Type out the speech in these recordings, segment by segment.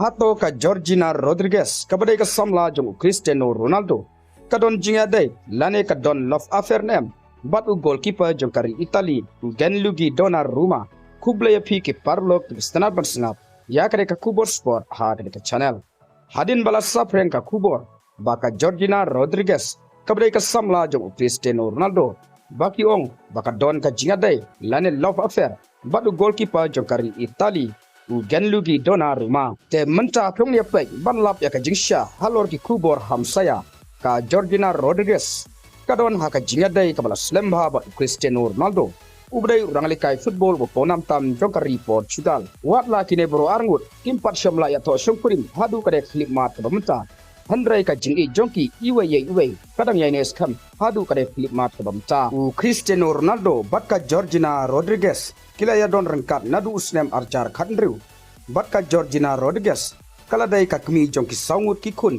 Hato ka Georgina Rodriguez kabadai ka samla jong Cristiano Ronaldo kadon jinga day lane ka don love affair nem batu goalkeeper jong kari Italy Gianluigi Donnarumma kublaya pi ke parlok standard bansnap ya kare ka kubor sport ha kare ka channel hadin bala sapren ka kubor baka Georgina Rodriguez kabadai ka samla jong Cristiano Ronaldo baki ong baka don ka jinga day lane love affair batu goalkeeper jong kari Italy Gianluigi Donnarumma te menta pyong ya pe banlap ya ka jingshisha halor ki kubor hamsaya ka Georgina Rodriguez kadon ha ka jinga dai ka bala slemba ba Cristiano Ronaldo ubdai rangali kai football bo ponam tam jong ka report Portugal wat la kine bro arngut kimpat shamla ya to shongkurim hadu ka de clip mat ka bamta handrai ka jingi jongki iwe kadang ya ines kam hadu ka de clip mat ka bamta Cristiano Ronaldo batka Georgina Rodriguez kila ya don rengkat nadu usnem arjar khandriu batka Georgina Rodriguez kala dai ka kmi jongki saungut ki kun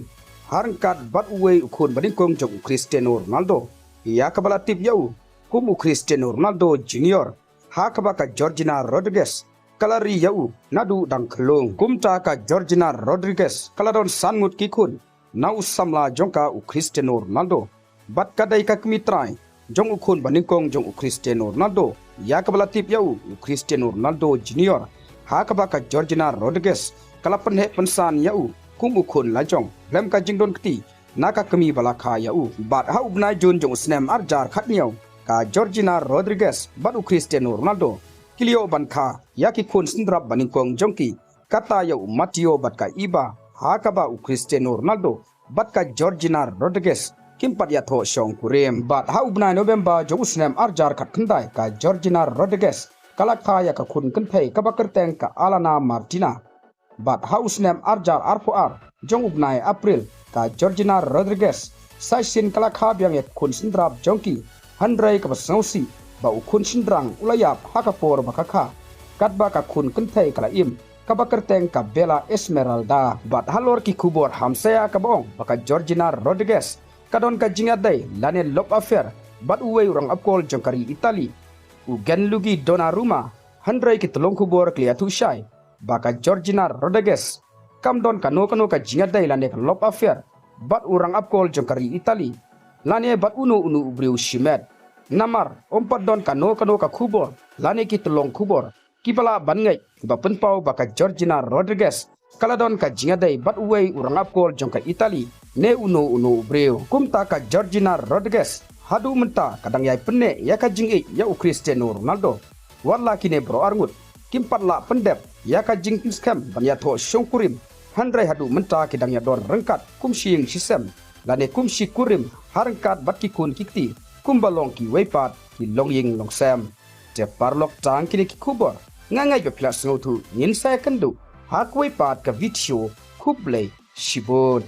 harengkat bat uwe ukun badingkong jong Cristiano Ronaldo ya kabala tip yau kumu Cristiano Ronaldo Junior ha kabaka Georgina Rodriguez kala ri yau nadu dang kelung kumta ka Georgina Rodriguez kala don sanmut ki kun nau samla jongka Cristiano Ronaldo bat kadai ka kmi trai jong ukun badingkong jong Cristiano Ronaldo ya kabala tip yau Cristiano Ronaldo Junior ha kabaka Georgina Rodriguez kala penhe pensan yau kum ukun lajong lem ka jingdon kti naka kami bala kha yau bat ha ubna jun jong snem arjar khatniau ka Georgina Rodriguez batu Cristiano Ronaldo kilio ban kha yaki kun sindrap baningkong jongki kata yau Mateo bat ka iba ha kaba Cristiano Ronaldo bat ka Georgina Rodriguez kimpat ya tho shong kurem bat ha ubna November jong snem arjar khat khandai ka Georgina Rodriguez kala kha ya ka kun kanthai ka bakerteng ka Alana Martina bat ha usnem arjar arpo ar jong ubnai April ka Georgina Rodriguez saisin kala kha byang ya kun sindrap jongki handrai ka basausi ba ukun sindrang ulayap ha ka por bakakha katba ka kun kanthai kala im ka bakerteng ka Bella Esmeralda bat halor ki kubor hamsaya ka bong baka Georgina Rodriguez kadon ka jinga dai lane love affair bat uwe urang apkol jongkari Italy Gianluigi Donnarumma handrai ki tolong kubor kliatu shai baka Georgina Rodriguez kam don kano ka jinga dai lane ka love affair bat urang apkol jongkari Italy lane bat unu ubriu shimet namar ompat don kano ka kubor lane ki tolong kubor kibala bangai ba penpau baka Georgina Rodriguez kala don ka jinga dai bat uwe urang apkol jongka Italy ne ubriu kumta ka Georgina Rodriguez hadu menta kadang yai penne ya ka jingi ya Cristiano Ronaldo walla kine bro arngut kimpat la pendep ya ka jing scam ban ya tho shongkurim handrai hadu menta kidang ya don rengkat kumshing shisem lane kumshi kurim harengkat bat ki kun kikti kumbalong ki weipat ki longying longsam te parlok tang kini ki kubor ngangai be plus ngotu nin sa kandu hak weipat ka video kublai shibon